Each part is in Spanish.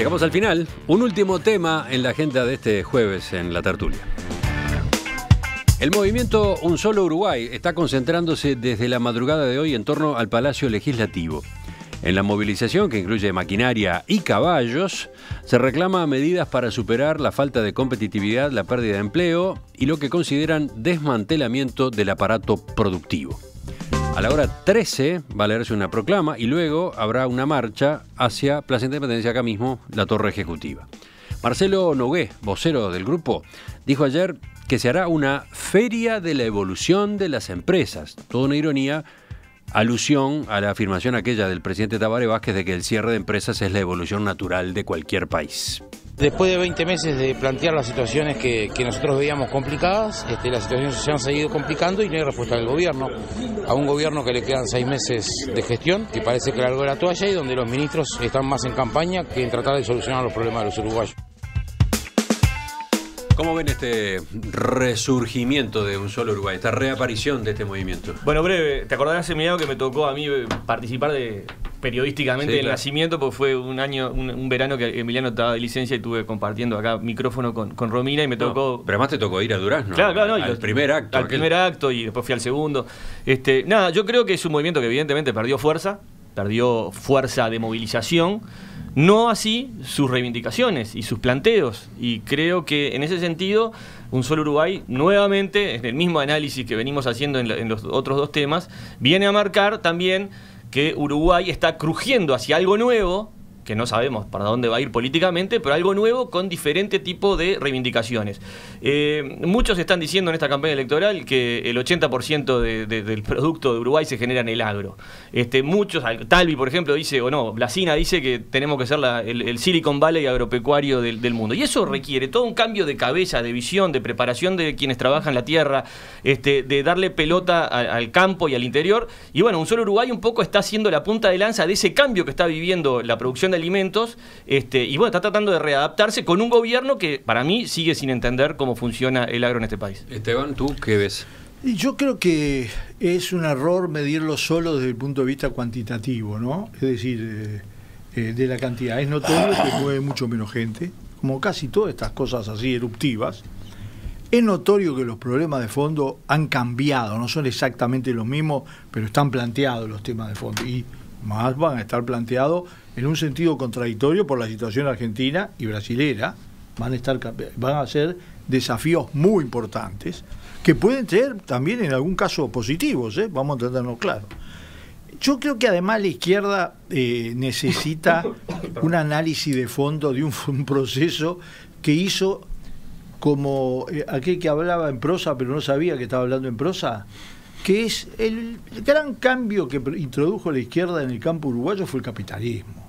Llegamos al final. Un último tema en la agenda de este jueves en la tertulia. El movimiento Un Solo Uruguay está concentrándose desde la madrugada de hoy en torno al Palacio Legislativo. En la movilización, que incluye maquinaria y caballos, se reclama medidas para superar la falta de competitividad, la pérdida de empleo y lo que consideran desmantelamiento del aparato productivo. A la hora 13 va a leerse una proclama y luego habrá una marcha hacia Plaza Independencia, acá mismo, la Torre Ejecutiva. Marcelo Nogué, vocero del grupo, dijo ayer que se hará una feria de la evolución de las empresas. Toda una ironía, alusión a la afirmación aquella del presidente Tabaré Vázquez de que el cierre de empresas es la evolución natural de cualquier país. Después de 20 meses de plantear las situaciones que nosotros veíamos complicadas, las situaciones se han seguido complicando y no hay respuesta del gobierno. A un gobierno que le quedan 6 meses de gestión, que parece que largó la toalla y donde los ministros están más en campaña que en tratar de solucionar los problemas de los uruguayos. ¿Cómo ven este resurgimiento de Un Solo Uruguay, esta reaparición de este movimiento? Bueno, breve, ¿te acordarás, Emiliano, que me tocó a mí participar periodísticamente del nacimiento? Porque fue un verano que Emiliano estaba de licencia y tuve compartiendo acá micrófono con Romina y me tocó... Pero además te tocó ir a Durazno. Claro, al primer acto. Al primer acto y después fui al segundo. Nada, yo creo que es un movimiento que evidentemente perdió fuerza de movilización. No así sus reivindicaciones y sus planteos. Y creo que en ese sentido, Un Solo Uruguay, nuevamente, en el mismo análisis que venimos haciendo en los otros dos temas, viene a marcar también que Uruguay está crujiendo hacia algo nuevo, que no sabemos para dónde va a ir políticamente, pero algo nuevo con diferente tipo de reivindicaciones. Muchos están diciendo en esta campaña electoral que el 80% del producto de Uruguay se genera en el agro. Muchos, Talvi por ejemplo dice, o no, Blasina dice que tenemos que ser el Silicon Valley agropecuario del mundo. Y eso requiere todo un cambio de cabeza, de visión, de preparación de quienes trabajan la tierra, de darle pelota al campo y al interior. Y bueno, Un Solo Uruguay un poco está haciendo la punta de lanza de ese cambio que está viviendo la producción de alimentos, y bueno, está tratando de readaptarse con un gobierno que para mí sigue sin entender cómo funciona el agro en este país. Esteban, ¿tú qué ves? Yo creo que es un error medirlo solo desde el punto de vista cuantitativo, ¿no? Es decir, de la cantidad. Es notorio que mueve mucho menos gente, como casi todas estas cosas así eruptivas. Es notorio que los problemas de fondo han cambiado, no son exactamente los mismos, pero están planteados los temas de fondo. Y más van a estar planteados en un sentido contradictorio por la situación argentina y brasilera. Van a ser desafíos muy importantes que pueden ser también en algún caso positivos, vamos a entendernos claro. Yo creo que además la izquierda necesita un análisis de fondo de un proceso que hizo como aquel que hablaba en prosa pero no sabía que estaba hablando en prosa, que es el gran cambio que introdujo la izquierda en el campo uruguayo fue el capitalismo,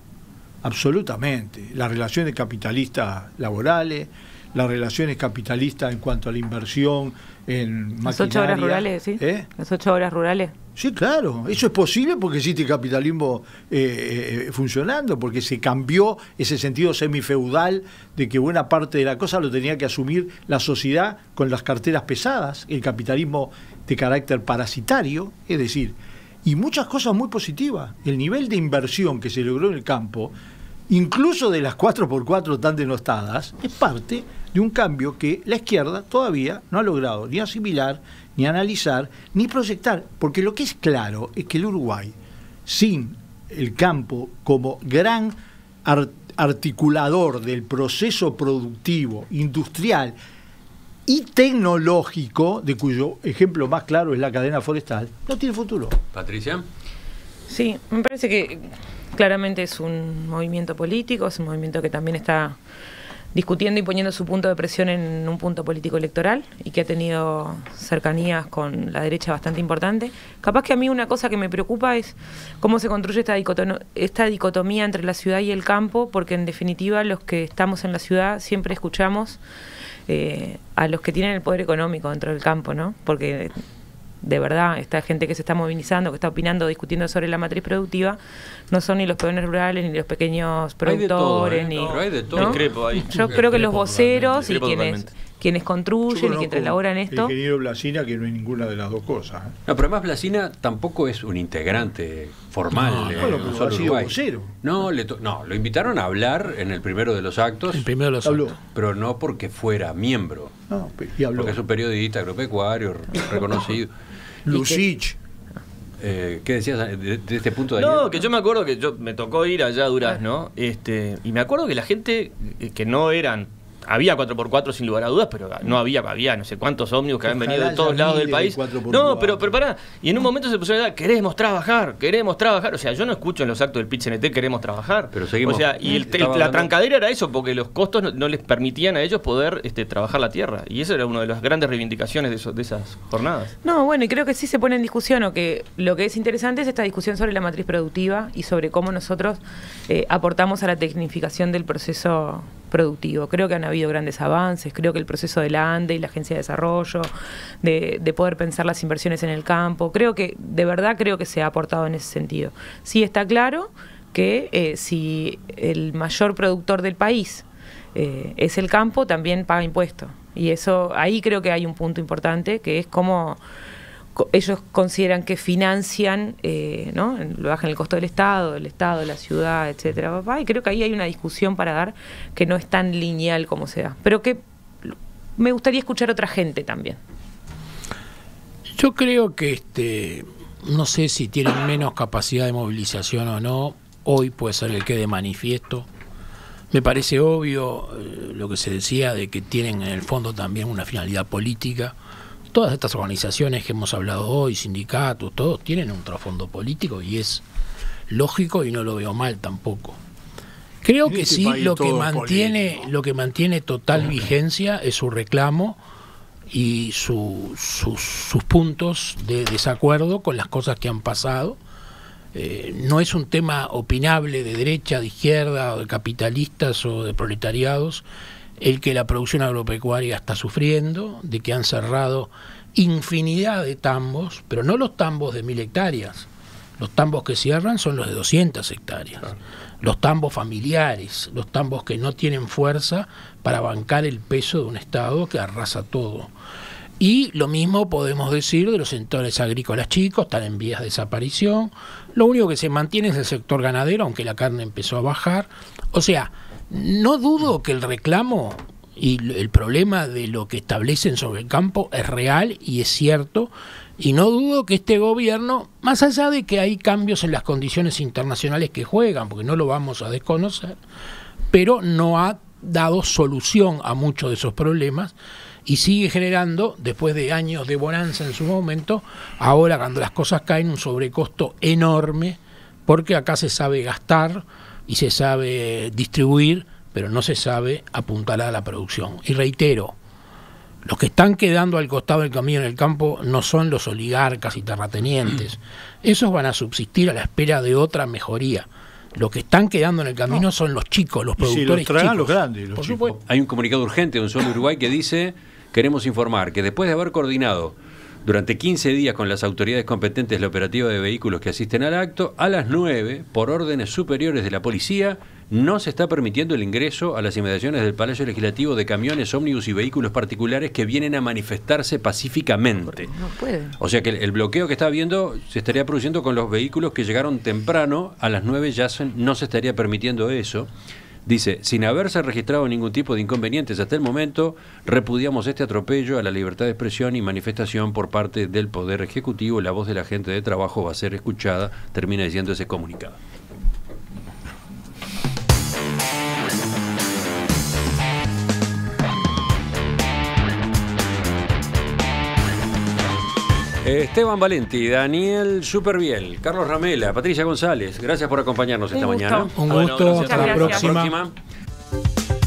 absolutamente. Las relaciones capitalistas laborales, las relaciones capitalistas en cuanto a la inversión en maquinaria. Las 8 horas rurales, ¿sí? Las 8 horas rurales. Sí, claro, eso es posible porque existe el capitalismo funcionando, porque se cambió ese sentido semifeudal de que buena parte de la cosa lo tenía que asumir la sociedad con las carteras pesadas, el capitalismo de carácter parasitario, es decir, y muchas cosas muy positivas. El nivel de inversión que se logró en el campo, incluso de las 4x4 tan denostadas, es parte de un cambio que la izquierda todavía no ha logrado ni asimilar, ni analizar, ni proyectar, porque lo que es claro es que el Uruguay, sin el campo como gran articulador del proceso productivo, industrial y tecnológico, de cuyo ejemplo más claro es la cadena forestal, no tiene futuro. Patricia. Sí, me parece que claramente es un movimiento político, es un movimiento que también está discutiendo y poniendo su punto de presión en un punto político electoral y que ha tenido cercanías con la derecha bastante importante. Capaz que a mí una cosa que me preocupa es cómo se construye esta dicotomía entre la ciudad y el campo, porque en definitiva los que estamos en la ciudad siempre escuchamos a los que tienen el poder económico dentro del campo, ¿no? Porque de verdad, esta gente que se está movilizando, que está opinando, discutiendo sobre la matriz productiva, no son ni los peones rurales, ni los pequeños productores, ni... Pero hay de todo. Discrepo ahí. Yo creo que los voceros y Discrepo totalmente. quienes construyen y quienes elaboran esto... El ingeniero Blasina, que no hay ninguna de las dos cosas. No, pero además Blasina tampoco es un integrante formal de bueno, Un pero Solo ha sido Uruguay. vocero. No, lo invitaron a hablar en el primero de los actos, El primero de los Habló. actos. pero no porque fuera miembro, No, y habló. porque es un periodista agropecuario reconocido. Lucich. ¿Qué decías de este punto de No, que yo me acuerdo que me tocó ir allá a Durazno, y me acuerdo que la gente que no eran... Había 4x4 sin lugar a dudas, pero no había no sé cuántos ómnibus que habían venido de todos lados del país. 4x4. No, pero pará. Y en un momento se pusieron a decir, queremos trabajar. O sea, yo no escucho en los actos del PIT-CNT, queremos trabajar. Pero seguimos. O sea, y la trancadera era eso, porque los costos no les permitían a ellos poder trabajar la tierra. Y eso era una de las grandes reivindicaciones de esas jornadas. No, bueno, y creo que sí se pone en discusión, o que lo que es interesante es esta discusión sobre la matriz productiva y sobre cómo nosotros aportamos a la tecnificación del proceso productivo. Creo que han habido grandes avances, creo que el proceso de la ANDE y la Agencia de Desarrollo, de poder pensar las inversiones en el campo, de verdad creo que se ha aportado en ese sentido. Sí está claro que si el mayor productor del país es el campo, también paga impuestos. Y eso, ahí creo que hay un punto importante, que es cómo ellos consideran que financian, ¿no? Lo bajan el costo del Estado, la ciudad, etcétera, papá. Y creo que ahí hay una discusión para dar que no es tan lineal como se da. Pero que me gustaría escuchar a otra gente también. Yo creo que no sé si tienen menos capacidad de movilización o no. Hoy puede ser que quede manifiesto. Me parece obvio lo que se decía de que tienen en el fondo también una finalidad política. Todas estas organizaciones que hemos hablado hoy, sindicatos, todos tienen un trasfondo político y es lógico y no lo veo mal tampoco. Creo que sí, lo que mantiene total vigencia es su reclamo y sus puntos de desacuerdo con las cosas que han pasado. No es un tema opinable de derecha, de izquierda, o de capitalistas o de proletariados, el que la producción agropecuaria está sufriendo, de que han cerrado infinidad de tambos, pero no los tambos de 1000 hectáreas. Los tambos que cierran son los de 200 hectáreas. Los tambos familiares, los tambos que no tienen fuerza para bancar el peso de un Estado que arrasa todo. Y lo mismo podemos decir de los sectores agrícolas chicos, están en vías de desaparición. Lo único que se mantiene es el sector ganadero, aunque la carne empezó a bajar. O sea, no dudo que el reclamo y el problema de lo que establecen sobre el campo es real y es cierto, y no dudo que este gobierno, más allá de que hay cambios en las condiciones internacionales que juegan, porque no lo vamos a desconocer, pero no ha dado solución a muchos de esos problemas y sigue generando, después de años de bonanza en su momento, ahora cuando las cosas caen, un sobrecosto enorme, porque acá se sabe gastar y se sabe distribuir, pero no se sabe apuntalar a la producción. Y reitero, los que están quedando al costado del camino en el campo no son los oligarcas y terratenientes. Esos van a subsistir a la espera de otra mejoría. Los que están quedando en el camino son los chicos, los productores chicos. Los grandes, por supuesto. Hay un comunicado urgente de Un Solo Uruguay que dice: queremos informar que después de haber coordinado durante 15 días con las autoridades competentes la operativa de vehículos que asisten al acto, a las 9, por órdenes superiores de la policía, no se está permitiendo el ingreso a las inmediaciones del Palacio Legislativo de camiones, ómnibus y vehículos particulares que vienen a manifestarse pacíficamente. No pueden. O sea que el bloqueo que está habiendo se estaría produciendo con los vehículos que llegaron temprano, a las 9 ya no se estaría permitiendo eso. Dice, sin haberse registrado ningún tipo de inconvenientes hasta el momento, repudiamos este atropello a la libertad de expresión y manifestación por parte del Poder Ejecutivo. La voz de la gente de trabajo va a ser escuchada, termina diciendo ese comunicado. Esteban Valenti, Daniel Superviel, Carlos Ramela, Patricia González, gracias por acompañarnos esta mañana. Un gusto, hasta la gracias. próxima. Hasta la próxima.